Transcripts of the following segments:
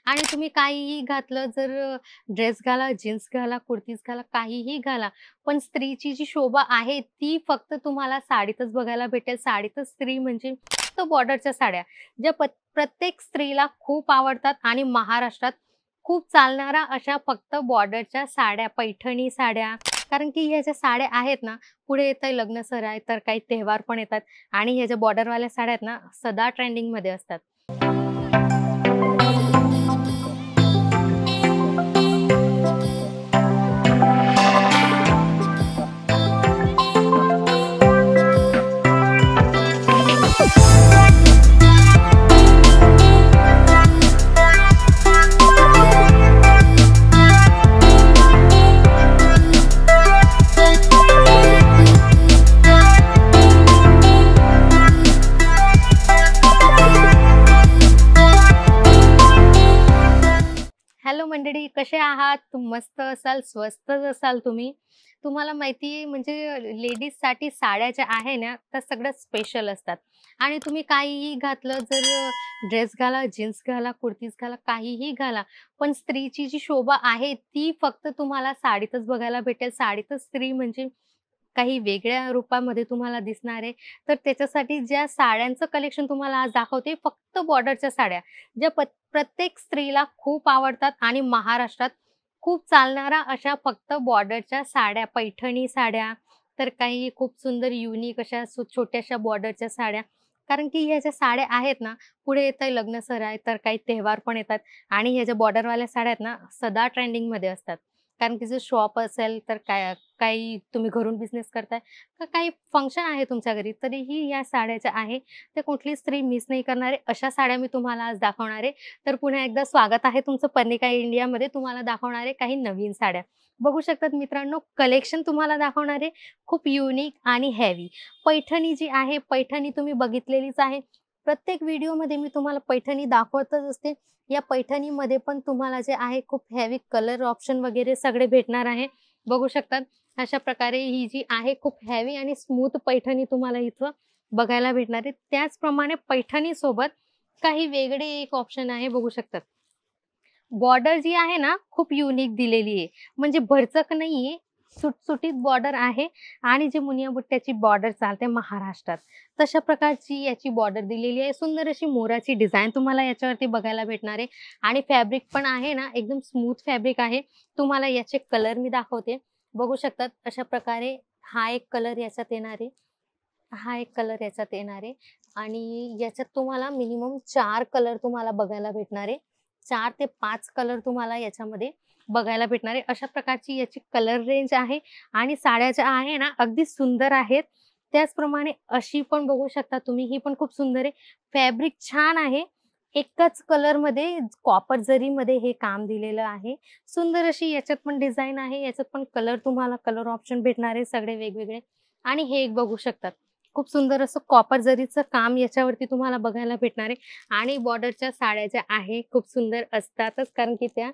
आणि तुम्ही काहीही घातलं, जर ड्रेस घाला, जीन्स घाला, कुर्तीज घाला, काहीही घाला, पण स्त्रीची जी शोभा आहे ती फक्त तुम्हाला साडीतच बघायला भेटेल. साडीतच स्त्री म्हणजे फक्त बॉर्डरच्या साड्या, ज्या प्रत्येक स्त्रीला खूप आवडतात आणि महाराष्ट्रात खूप चालणाऱ्या अशा फक्त बॉर्डरच्या साड्या, पैठणी साड्या. कारण की ह्या ज्या साड्या आहेत ना, पुढे येतं लग्न सराई, तर काही त्योहार पण येतात आणि ह्या ज्या बॉर्डरवाल्या साड्या आहेत ना, सदा ट्रेंडिंगमध्ये असतात. हॅलो मंडळी, कसे आहात? मस्त असाल, स्वस्तच असाल तुम्ही. तुम्हाला माहिती आहे म्हणजे लेडीजसाठी साड्या ज्या आहे ना, त्या सगळ्यात स्पेशल असतात आणि तुम्ही काहीही घातलं, जर ड्रेस घाला, जीन्स घाला, कुर्तीज घाला, काहीही घाला, पण स्त्रीची जी शोभा आहे ती फक्त तुम्हाला साडीतच बघायला भेटेल. साडीतच स्त्री म्हणजे काही वेगळ्या रूपामध्ये तुम्हाला दिसणार आहे. तर त्याच्यासाठी ज्या साड्यांचं कलेक्शन तुम्हाला आज दाखवते, फक्त बॉर्डरच्या साड्या, ज्या प्रत्येक स्त्रीला खूप आवडतात आणि महाराष्ट्रात खूप चालणाऱ्या अशा फक्त बॉर्डरच्या साड्या, पैठणी साड्या, तर काही खूप सुंदर युनिक अशा छोट्याशा बॉर्डरच्या साड्या. कारण की ह्या ज्या साड्या आहेत ना, पुढे येतं लग्न सराई, तर काही त्योहार पण येतात आणि ह्या ज्या बॉर्डरवाल्या साड्या आहेत ना, सदा ट्रेंडिंगमध्ये असतात. कारण की जर शॉप असेल, तर काय काही तुम्ही घरून बिझनेस करताय, का काही फंक्शन आहे तुमच्या घरी, तरीही या साड्या ज्या आहे, त्या कुठली स्त्री मिस नाही करणार आहे, अशा साड्या मी तुम्हाला आज दाखवणार आहे. तर पुन्हा एकदा स्वागत आहे तुमचं पर्णिका इंडियामध्ये. तुम्हाला दाखवणार आहे काही नवीन साड्या. बघू शकतात मित्रांनो, कलेक्शन तुम्हाला दाखवणार आहे खूप युनिक आणि हेवी. पैठणी जी आहे, पैठणी तुम्ही बघितलेलीच आहे. प्रत्येक व्हिडिओमध्ये मी तुम्हाला पैठणी दाखवतच असते. या पैठणीमध्ये पण तुम्हाला जे आहे खूप हेवी कलर ऑप्शन वगैरे सगळे भेटणार आहे. बघू शकतात अशा प्रकारे ही जी आहे खूप हेवी आणि स्मूथ पैठणी तुम्हाला इथं बघायला भेटणार आहे. त्याचप्रमाणे पैठणीसोबत काही वेगळे एक ऑप्शन आहे, बघू शकतात. बॉर्डर जी आहे ना, खूप युनिक दिलेली आहे. म्हणजे भरचक नाहीये, सुटसुटीत बॉर्डर आहे आणि जी मुनिया बुट्ट्याची बॉर्डर चालते महाराष्ट्रात, तशा प्रकारची याची बॉर्डर दिलेली आहे. सुंदर अशी मोराची डिझाइन तुम्हाला याच्यावरती बघायला भेटणार आहे आणि फॅब्रिक पण आहे ना, एकदम स्मूथ फॅब्रिक आहे. तुम्हाला याचे कलर मी दाखवते. बघू शकतात अशा प्रकारे हा एक कलर याच्यात येणार आहे. हा एक कलर याच्यात येणार आहे आणि याच्यात तुम्हाला मिनिमम 4 कलर तुम्हाला बघायला भेटणार आहे. 4 ते 5 कलर तुम्हाला याच्यामध्ये बघायला भेटणार आहे. अशा प्रकारची याची कलर रेंज आहे आणि साड्या ज्या आहे ना, अगदी सुंदर आहेत. त्याचप्रमाणे अशी पण बघू शकता तुम्ही, ही पण खूप सुंदर आहे. फॅब्रिक छान आहे. एकच कलरमध्ये कॉपर जरीमध्ये हे काम दिलेलं आहे. सुंदर अशी याच्यात पण डिझाइन आहे. याच्यात पण तुम्हाला कलर ऑप्शन भेटणार आहे सगळे वेगवेगळे. आणि हे एक बघू शकतात. खूप सुंदर असं कॉपर जरीचं काम याच्यावरती तुम्हाला बघायला भेटणार आहे आणि बॉर्डरच्या साड्या ज्या आहे खूप सुंदर असतातच, कारण की त्या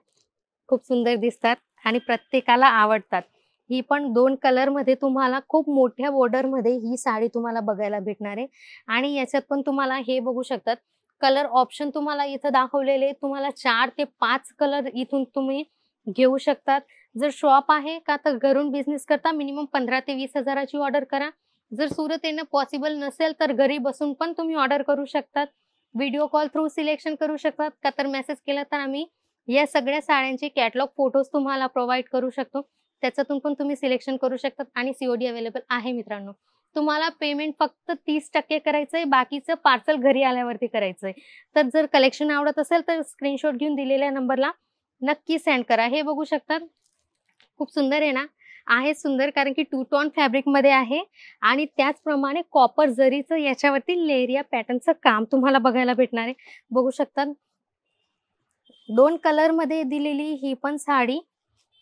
खूप सुंदर दिसतात आणि प्रत्येकाला आवडतात. ही पण 2 कलरमध्ये तुम्हाला खूप मोठ्या बॉर्डरमध्ये ही साडी तुम्हाला बघायला भेटणार आहे आणि याच्यात पण तुम्हाला हे बघू शकतात. कलर ऑप्शन तुम्हाला इथं दाखवलेले तुम्हाला 4 ते 5 कलर इथून तुम्ही घेऊ शकतात. जर शॉप आहे का तर घरून बिझनेस करता, मिनिमम 15 ते 20 हजाराची ऑर्डर करा. जर सुरत येणं पॉसिबल नसेल तर घरी बसून पण तुम्ही ऑर्डर करू शकतात. व्हिडिओ कॉल थ्रू सिलेक्शन करू शकतात का तर मेसेज केला तर आम्ही या सगळ्या साड्यांचे कॅटलॉग फोटोज तुम्हाला प्रोव्हाईड करू शकतो. त्याच्यातून पण तुम्ही सिलेक्शन करू शकतात आणि सीओडी अवेलेबल आहे मित्रांनो. तुम्हाला पेमेंट फक्त 30% करायचंय, बाकीचं पार्सल घरी आल्यावरती करायचंय. तर जर कलेक्शन आवडत असेल तर स्क्रीनशॉट घेऊन दिलेल्या नंबरला नक्की सेंड करा. हे बघू शकतात. खूप सुंदर आहे ना? आहे सुंदर, कारण की टू टोन फॅब्रिकमध्ये आहे आणि त्याचप्रमाणे कॉपर जरीचं याच्यावरती लेरिया पॅटर्नचं काम तुम्हाला बघायला भेटणार आहे. बघू शकतात 2 कलरमध्ये दिलेली ही पण साडी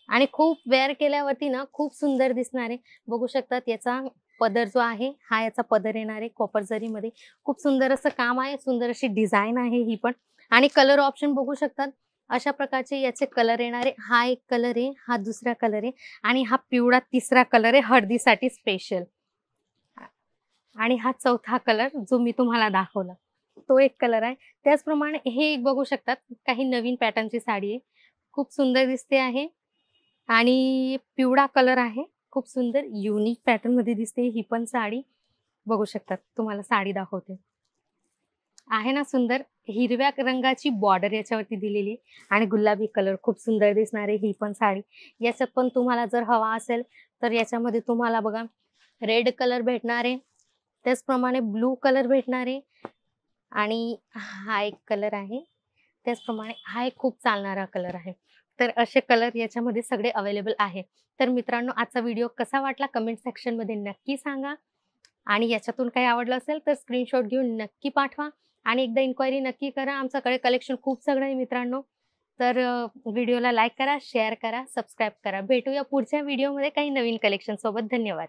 आणि खूप वेअर केल्यावरती ना खूप सुंदर दिसणार आहे. बघू शकतात याचा पदर जो आहे, हा याचा पदर येणार आहे कॉपर जरीमध्ये. खूप सुंदर असं काम आहे, सुंदर अशी डिझाइन आहे ही पण आणि कलर ऑप्शन बघू शकतात. अशा प्रकारचे याचे कलर येणार आहे. हा एक कलर आहे, हा दुसरा कलर आहे आणि हा पिवळा तिसरा कलर आहे हळदीसाठी स्पेशल. आणि हा चौथा कलर जो मी तुम्हाला दाखवला. तो एक कलर आहे. त्याचप्रमाणे हे एक बघू शकतात, काही नवीन पॅटर्नची साडी आहे. खूप सुंदर दिसते आहे आणि पिवळा कलर आहे. खूप सुंदर युनिक पॅटर्नमध्ये दिसते ही पण साडी. बघू शकतात. तुम्हाला साडी दाखवते. आहे ना सुंदर? हिरव्या रंगाची बॉर्डर याच्यावरती दिलेली आणि गुलाबी कलर खूप सुंदर दिसणारी ही पण साडी. याच्यात पण तुम्हाला जर हवा असेल, तर याच्यामध्ये तुम्हाला बघा रेड कलर भेटणार आहे. त्याचप्रमाणे ब्लू कलर भेटणार आहे आणि हा एक कलर आहे. त्याचप्रमाणे हा एक खूप चालणारा कलर आहे. तर असे कलर याच्यामध्ये सगळे अवेलेबल आहे. तर मित्रांनो, आजचा व्हिडिओ कसा वाटला कमेंट सेक्शनमध्ये नक्की सांगा आणि याच्यातून काही आवडलं असेल तर स्क्रीनशॉट घेऊन नक्की पाठवा आणि एकदा इन्क्वायरी नक्की करा. आमच्याकडे कलेक्शन खूप सगळं आहे मित्रांनो. तर व्हिडिओला लाईक करा, शेअर करा, सबस्क्राईब करा. भेटूया पुढच्या व्हिडिओमध्ये काही नवीन कलेक्शन सोबत. धन्यवाद.